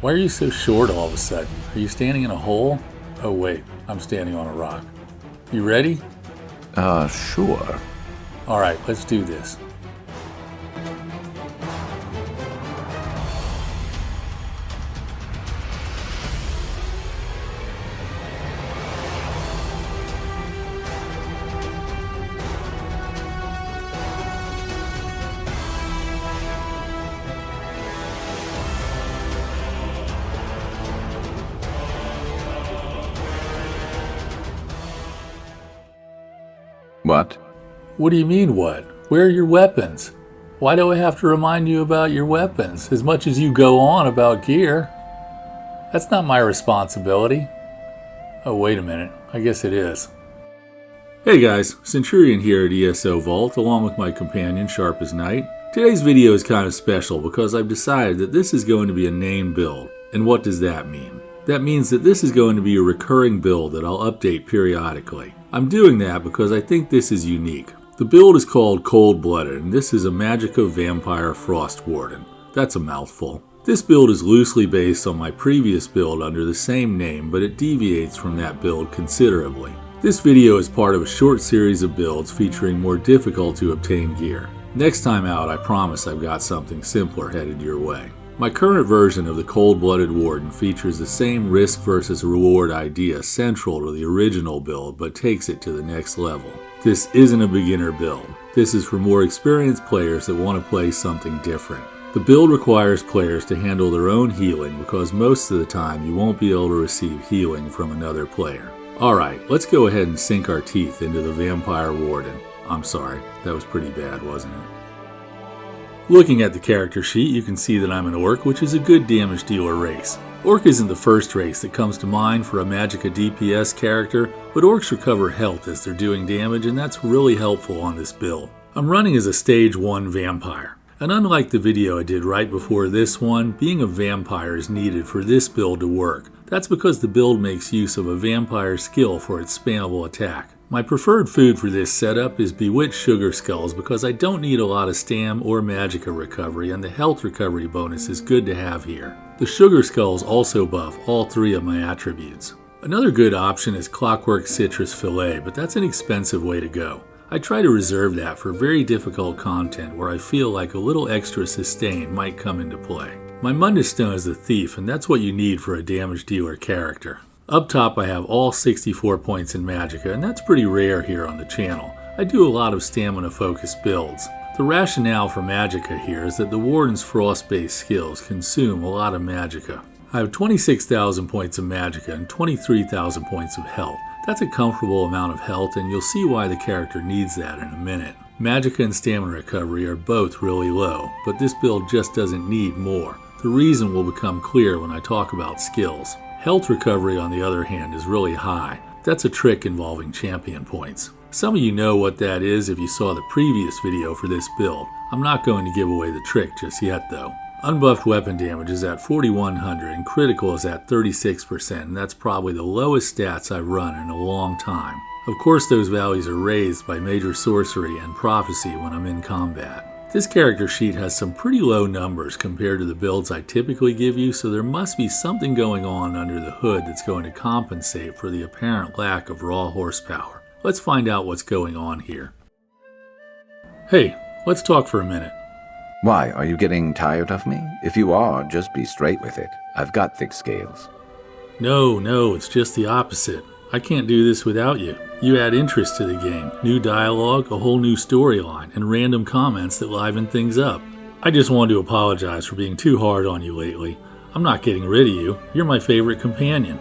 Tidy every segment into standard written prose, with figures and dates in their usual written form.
Why are you so short all of a sudden? Are you standing in a hole? Oh wait, I'm standing on a rock. You ready? Sure. Alright, let's do this. What? What do you mean what? Where are your weapons? Why do I have to remind you about your weapons as much as you go on about gear? That's not my responsibility. Oh, wait a minute. I guess it is. Hey guys, Centurion here at ESO Vault along with my companion Sharp as Night. Today's video is kind of special because I've decided that this is going to be a named build. And what does that mean? That means that this is going to be a recurring build that I'll update periodically. I'm doing that because I think this is unique. The build is called Cold-Blooded, and this is a Magica Vampire Frost Warden. That's a mouthful. This build is loosely based on my previous build under the same name, but it deviates from that build considerably. This video is part of a short series of builds featuring more difficult to obtain gear. Next time out, I promise I've got something simpler headed your way. My current version of the Cold-Blooded Warden features the same risk versus reward idea central to the original build, but takes it to the next level. This isn't a beginner build. This is for more experienced players that want to play something different. The build requires players to handle their own healing because most of the time you won't be able to receive healing from another player. Alright, let's go ahead and sink our teeth into the Vampire Warden. I'm sorry, that was pretty bad, wasn't it? Looking at the character sheet, you can see that I'm an Orc, which is a good damage dealer race. Orc isn't the first race that comes to mind for a Magica DPS character, but Orcs recover health as they're doing damage, and that's really helpful on this build. I'm running as a Stage 1 Vampire, and unlike the video I did right before this one, being a Vampire is needed for this build to work. That's because the build makes use of a Vampire skill for its spammable attack. My preferred food for this setup is Bewitched Sugar Skulls because I don't need a lot of stam or magica recovery, and the health recovery bonus is good to have here. The Sugar Skulls also buff all three of my attributes. Another good option is Clockwork Citrus Fillet, but that's an expensive way to go. I try to reserve that for very difficult content where I feel like a little extra sustain might come into play. My Mundus Stone is the Thief, and that's what you need for a damage dealer character. Up top I have all 64 points in Magica, and that's pretty rare here on the channel. I do a lot of stamina focused builds. The rationale for Magica here is that the Warden's frost-based skills consume a lot of Magica. I have 26,000 points of Magica and 23,000 points of health. That's a comfortable amount of health, and you'll see why the character needs that in a minute. Magica and stamina recovery are both really low, but this build just doesn't need more. The reason will become clear when I talk about skills. Health recovery, on the other hand, is really high. That's a trick involving champion points. Some of you know what that is if you saw the previous video for this build. I'm not going to give away the trick just yet though. Unbuffed weapon damage is at 4100 and critical is at 36%, and that's probably the lowest stats I've run in a long time. Of course those values are raised by major sorcery and prophecy when I'm in combat. This character sheet has some pretty low numbers compared to the builds I typically give you, so there must be something going on under the hood that's going to compensate for the apparent lack of raw horsepower. Let's find out what's going on here. Hey, let's talk for a minute. Why, are you getting tired of me? If you are, just be straight with it. I've got thick scales. No, it's just the opposite. I can't do this without you. You add interest to the game, new dialogue, a whole new storyline, and random comments that liven things up. I just wanted to apologize for being too hard on you lately. I'm not getting rid of you. You're my favorite companion.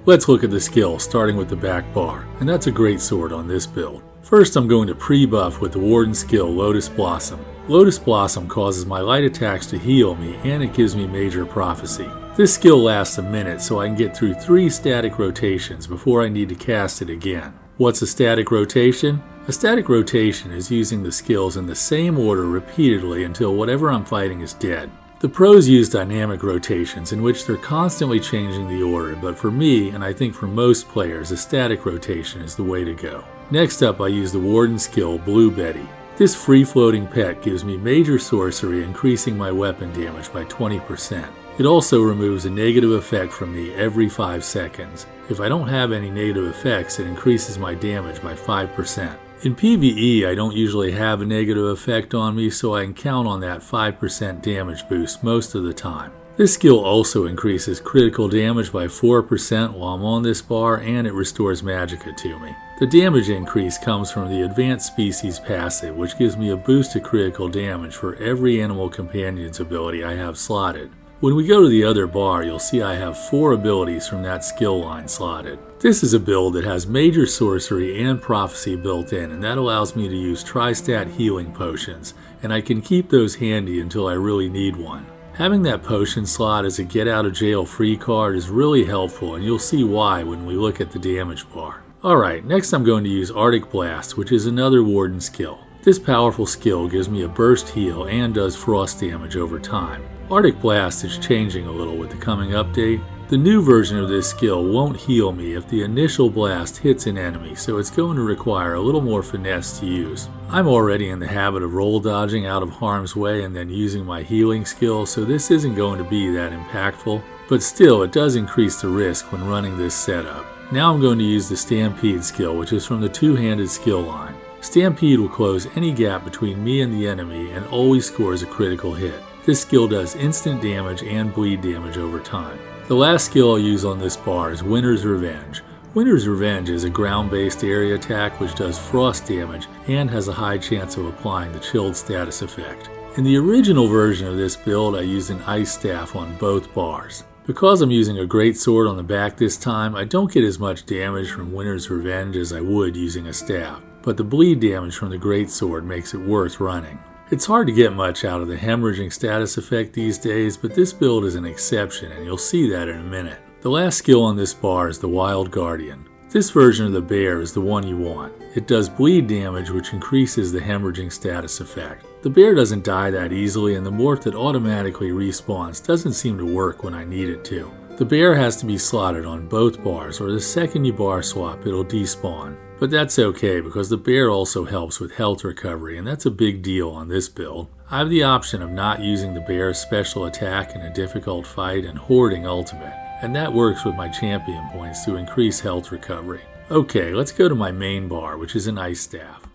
Let's look at the skills, starting with the back bar, and that's a great sword on this build. First, I'm going to pre-buff with the Warden skill Lotus Blossom. Lotus Blossom causes my light attacks to heal me, and it gives me major prophecy. This skill lasts a minute, so I can get through 3 static rotations before I need to cast it again. What's a static rotation? A static rotation is using the skills in the same order repeatedly until whatever I'm fighting is dead. The pros use dynamic rotations in which they're constantly changing the order, but for me, and I think for most players, a static rotation is the way to go. Next up, I use the Warden skill Blue Betty. This free-floating pet gives me major sorcery, increasing my weapon damage by 20%. It also removes a negative effect from me every 5 seconds. If I don't have any negative effects, it increases my damage by 5%. In PvE, I don't usually have a negative effect on me, so I can count on that 5% damage boost most of the time. This skill also increases critical damage by 4% while I'm on this bar, and it restores magicka to me. The damage increase comes from the Advanced Species passive, which gives me a boost to critical damage for every Animal Companion's ability I have slotted. When we go to the other bar, you'll see I have 4 abilities from that skill line slotted. This is a build that has Major Sorcery and Prophecy built in, and that allows me to use Tri-Stat healing potions, and I can keep those handy until I really need one. Having that potion slot as a get out of jail free card is really helpful, and you'll see why when we look at the damage bar. Alright, next I'm going to use Arctic Blast, which is another Warden skill. This powerful skill gives me a burst heal and does frost damage over time. Arctic Blast is changing a little with the coming update. The new version of this skill won't heal me if the initial blast hits an enemy, so it's going to require a little more finesse to use. I'm already in the habit of roll dodging out of harm's way and then using my healing skill, so this isn't going to be that impactful, but still it does increase the risk when running this setup. Now I'm going to use the Stampede skill, which is from the two-handed skill line. Stampede will close any gap between me and the enemy and always scores a critical hit. This skill does instant damage and bleed damage over time. The last skill I'll use on this bar is Winter's Revenge. Winter's Revenge is a ground-based area attack which does frost damage and has a high chance of applying the chilled status effect. In the original version of this build, I used an ice staff on both bars. Because I'm using a great sword on the back this time, I don't get as much damage from Winter's Revenge as I would using a staff, but the bleed damage from the great sword makes it worth running. It's hard to get much out of the hemorrhaging status effect these days, but this build is an exception, and you'll see that in a minute. The last skill on this bar is the Wild Guardian. This version of the bear is the one you want. It does bleed damage, which increases the hemorrhaging status effect. The bear doesn't die that easily, and the morph that automatically respawns doesn't seem to work when I need it to. The bear has to be slotted on both bars, or the second you bar swap, it'll despawn. But that's okay, because the bear also helps with health recovery, and that's a big deal on this build. I have the option of not using the bear's special attack in a difficult fight and hoarding ultimate, and that works with my champion points to increase health recovery. Okay, let's go to my main bar, which is an ice staff.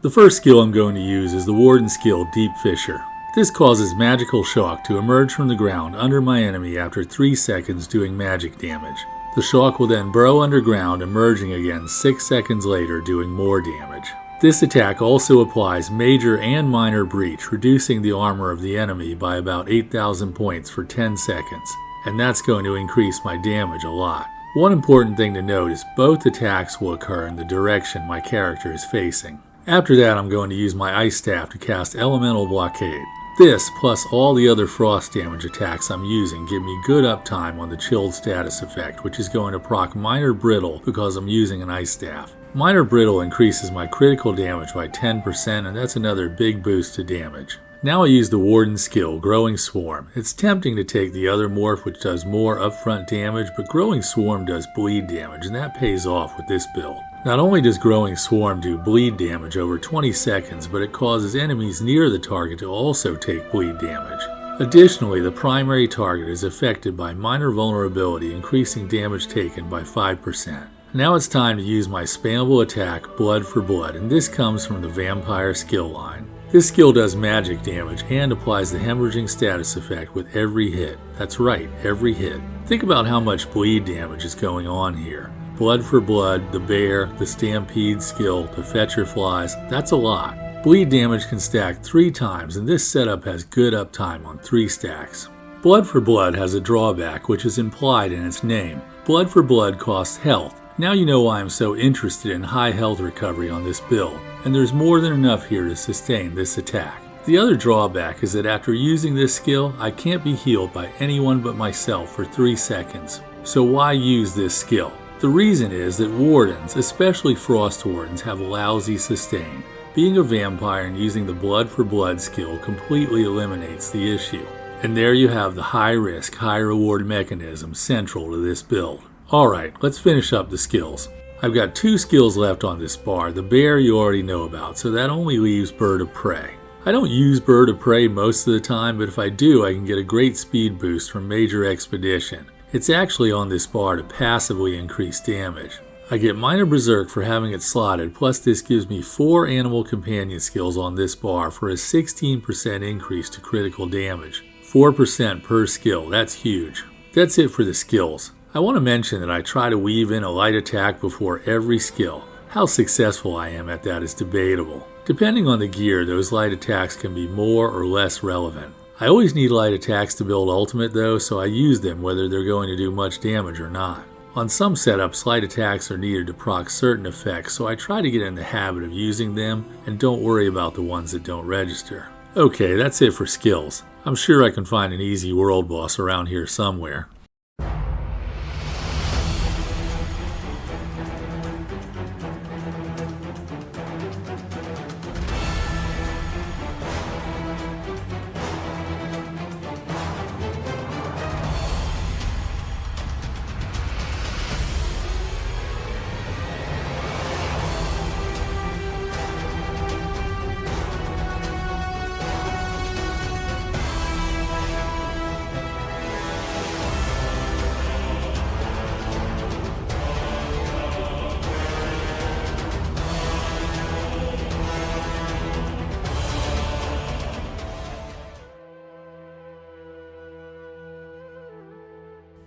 The first skill I'm going to use is the Warden skill Deep Fissure. This causes magical shock to emerge from the ground under my enemy after 3 seconds doing magic damage. The shock will then burrow underground, emerging again 6 seconds later doing more damage. This attack also applies major and minor breach, reducing the armor of the enemy by about 8,000 points for 10 seconds, and that's going to increase my damage a lot. One important thing to note is both attacks will occur in the direction my character is facing. After that, I'm going to use my ice staff to cast Elemental Blockade. This, plus all the other frost damage attacks I'm using, give me good uptime on the chilled status effect, which is going to proc Minor Brittle because I'm using an ice staff. Minor Brittle increases my critical damage by 10%, and that's another big boost to damage. Now I use the Warden skill, Growing Swarm. It's tempting to take the other morph, which does more upfront damage, but Growing Swarm does bleed damage, and that pays off with this build. Not only does Growing Swarm do bleed damage over 20 seconds, but it causes enemies near the target to also take bleed damage. Additionally, the primary target is affected by minor vulnerability, increasing damage taken by 5%. Now it's time to use my spammable attack, Blood for Blood, and this comes from the Vampire skill line. This skill does magic damage and applies the hemorrhaging status effect with every hit. That's right, every hit. Think about how much bleed damage is going on here. Blood for Blood, the bear, the Stampede skill, the Fetcher Flies, that's a lot. Bleed damage can stack 3 times, and this setup has good uptime on 3 stacks. Blood for Blood has a drawback, which is implied in its name. Blood for Blood costs health. Now you know why I'm so interested in high health recovery on this build, and there's more than enough here to sustain this attack. The other drawback is that after using this skill, I can't be healed by anyone but myself for 3 seconds. So why use this skill? The reason is that Wardens, especially Frost Wardens, have lousy sustain. Being a vampire and using the Blood for Blood skill completely eliminates the issue. And there you have the high risk, high reward mechanism central to this build. Alright, let's finish up the skills. I've got 2 skills left on this bar. The bear you already know about, so that only leaves Bird of Prey. I don't use Bird of Prey most of the time, but if I do, I can get a great speed boost from Major Expedition. It's actually on this bar to passively increase damage. I get Minor Berserk for having it slotted, plus this gives me 4 animal companion skills on this bar for a 16% increase to critical damage. 4% per skill, that's huge. That's it for the skills. I want to mention that I try to weave in a light attack before every skill. How successful I am at that is debatable. Depending on the gear, those light attacks can be more or less relevant. I always need light attacks to build ultimate though, so I use them whether they're going to do much damage or not. On some setups, light attacks are needed to proc certain effects, so I try to get in the habit of using them and don't worry about the ones that don't register. Okay, that's it for skills. I'm sure I can find an easy world boss around here somewhere.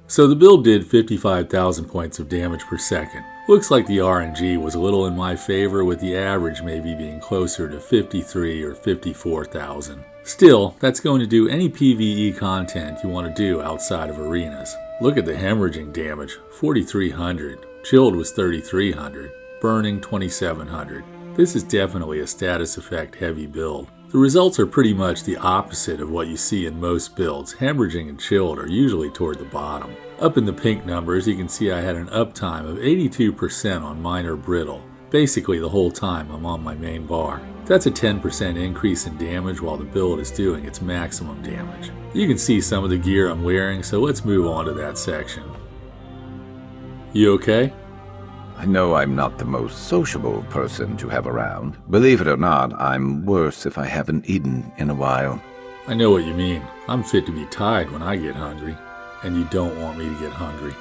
So the build did 55,000 points of damage per second. Looks like the RNG was a little in my favor, with the average maybe being closer to 53 or 54,000. Still, that's going to do any PvE content you want to do outside of arenas. Look at the hemorrhaging damage, 4,300. Chilled was 3,300. Burning, 2,700. This is definitely a status effect heavy build. The results are pretty much the opposite of what you see in most builds. Hemorrhaging and chilled are usually toward the bottom. Up in the pink numbers, you can see I had an uptime of 82% on minor brittle. Basically the whole time I'm on my main bar. That's a 10% increase in damage while the build is doing its maximum damage. You can see some of the gear I'm wearing, so let's move on to that section. You okay? I know I'm not the most sociable person to have around. Believe it or not, I'm worse if I haven't eaten in a while. I know what you mean. I'm fit to be tied when I get hungry, and you don't want me to get hungry.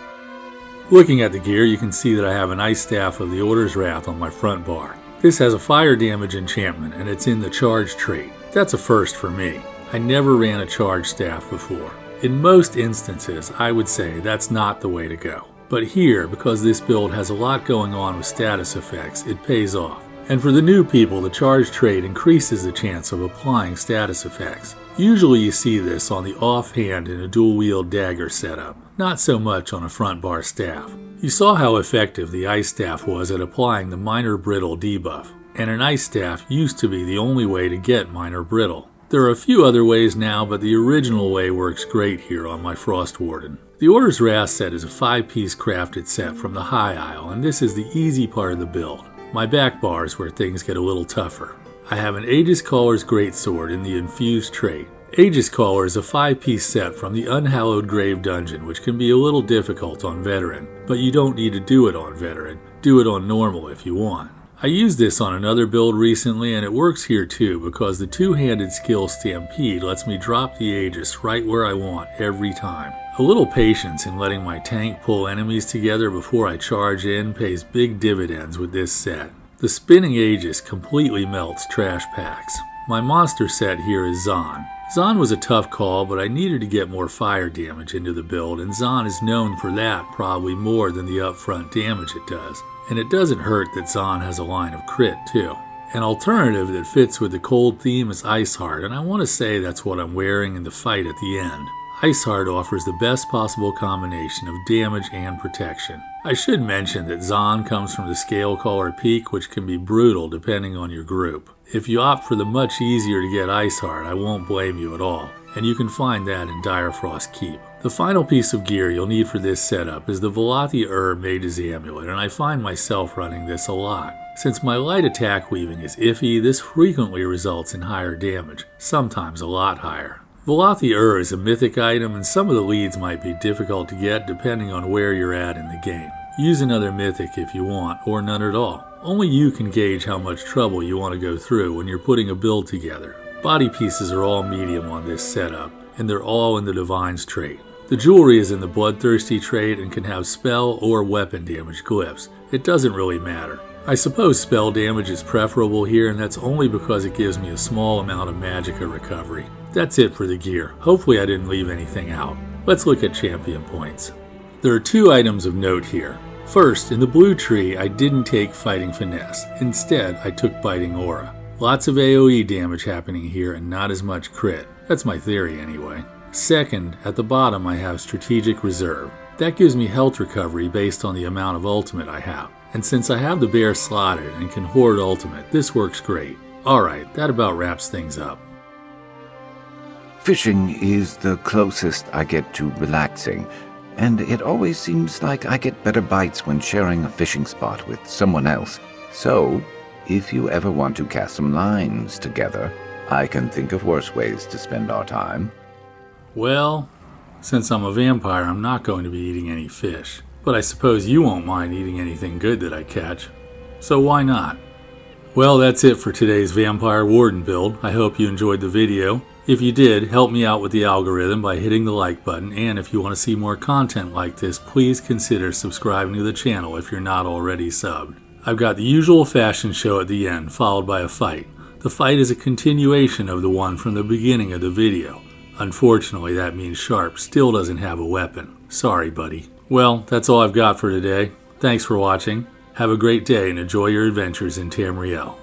Looking at the gear, you can see that I have an Ice Staff of the Order's Wrath on my front bar. This has a fire damage enchantment, and it's in the charge trait. That's a first for me. I never ran a charge staff before. In most instances, I would say that's not the way to go. But here, because this build has a lot going on with status effects, it pays off. And for the new people, the charge trait increases the chance of applying status effects. Usually you see this on the offhand in a dual-wield dagger setup, not so much on a front bar staff. You saw how effective the Ice Staff was at applying the minor brittle debuff, and an Ice Staff used to be the only way to get minor brittle. There are a few other ways now, but the original way works great here on my Frost Warden. The Order's Wrath set is a 5-piece crafted set from the High Isle, and this is the easy part of the build. My back bar is where things get a little tougher. I have an Aegis Caller's Greatsword in the Infused trait. Aegis Caller is a 5-piece set from the Unhallowed Grave Dungeon, which can be a little difficult on Veteran, but you don't need to do it on Veteran. Do it on Normal if you want. I used this on another build recently, and it works here too because the two-handed skill Stampede lets me drop the Aegis right where I want every time. A little patience in letting my tank pull enemies together before I charge in pays big dividends with this set. The spinning Aegis completely melts trash packs. My monster set here is Zon. Zon was a tough call, but I needed to get more fire damage into the build, and Zon is known for that probably more than the upfront damage it does. And it doesn't hurt that Zon has a line of crit too. An alternative that fits with the cold theme is Iceheart, and I want to say that's what I'm wearing in the fight at the end. Iceheart offers the best possible combination of damage and protection. I should mention that Zon comes from the Scalecaller Peak, which can be brutal depending on your group. If you opt for the much easier to get Iceheart, I won't blame you at all, and you can find that in Direfrost Keep. The final piece of gear you'll need for this setup is the Velothi Mage's Amulet, and I find myself running this a lot. Since my light attack weaving is iffy, this frequently results in higher damage, sometimes a lot higher. Velothi is a mythic item, and some of the leads might be difficult to get depending on where you're at in the game. Use another mythic if you want, or none at all. Only you can gauge how much trouble you want to go through when you're putting a build together. Body pieces are all medium on this setup, and they're all in the Divine's trait. The jewelry is in the Bloodthirsty trait and can have spell or weapon damage glyphs. It doesn't really matter. I suppose spell damage is preferable here, and that's only because it gives me a small amount of magicka recovery. That's it for the gear. Hopefully I didn't leave anything out. Let's look at champion points. There are 2 items of note here. First, in the blue tree, I didn't take Fighting Finesse. Instead, I took Biting Aura. Lots of AoE damage happening here and not as much crit. That's my theory anyway. Second, at the bottom I have Strategic Reserve. That gives me health recovery based on the amount of ultimate I have. And since I have the bear slotted and can hoard ultimate, this works great. Alright, that about wraps things up. Fishing is the closest I get to relaxing, and it always seems like I get better bites when sharing a fishing spot with someone else. So, if you ever want to cast some lines together, I can think of worse ways to spend our time. Well, since I'm a vampire, I'm not going to be eating any fish. But I suppose you won't mind eating anything good that I catch. So why not? Well, that's it for today's Vampire Warden build. I hope you enjoyed the video. If you did, help me out with the algorithm by hitting the like button, and if you want to see more content like this, please consider subscribing to the channel if you're not already subbed. I've got the usual fashion show at the end, followed by a fight. The fight is a continuation of the one from the beginning of the video. Unfortunately, that means Sharp still doesn't have a weapon. Sorry, buddy. Well, that's all I've got for today. Thanks for watching. Have a great day and enjoy your adventures in Tamriel.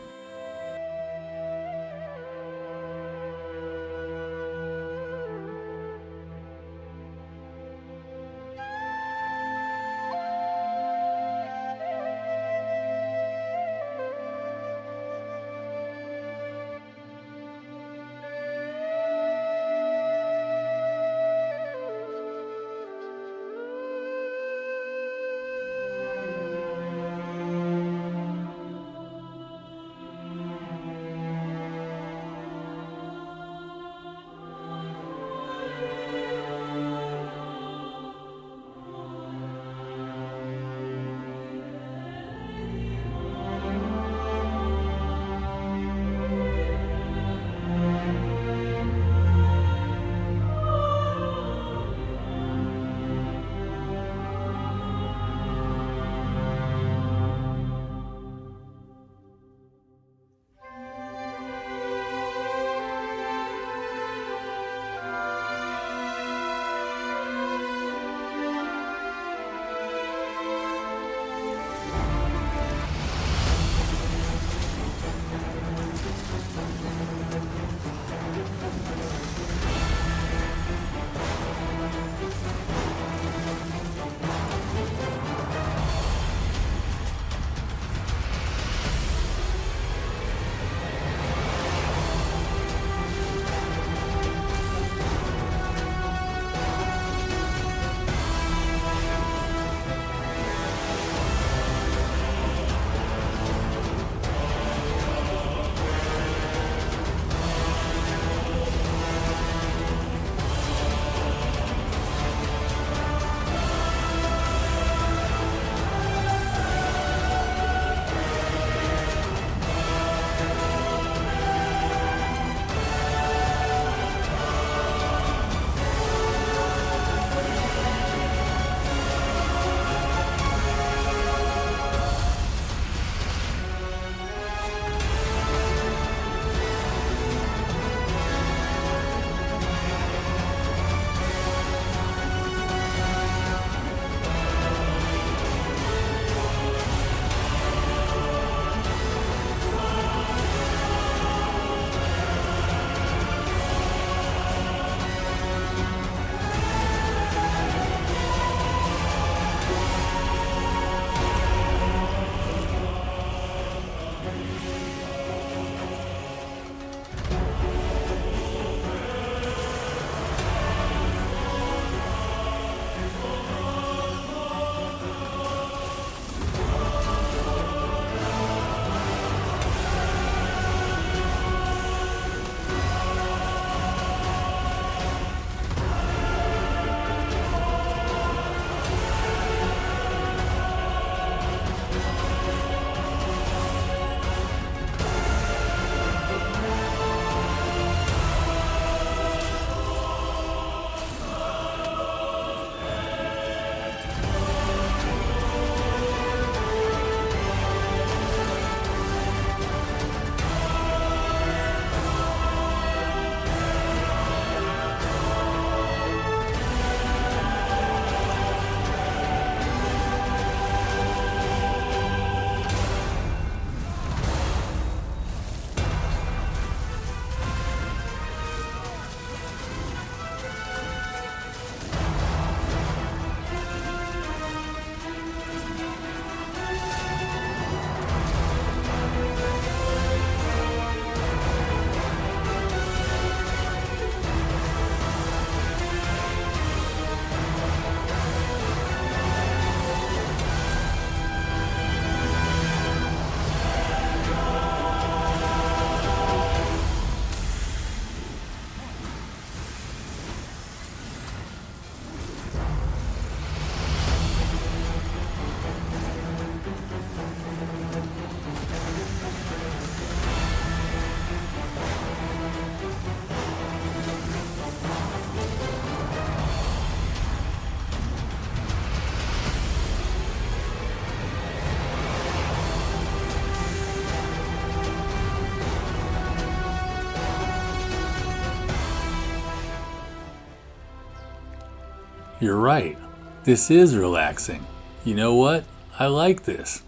You're right. This is relaxing. You know what? I like this.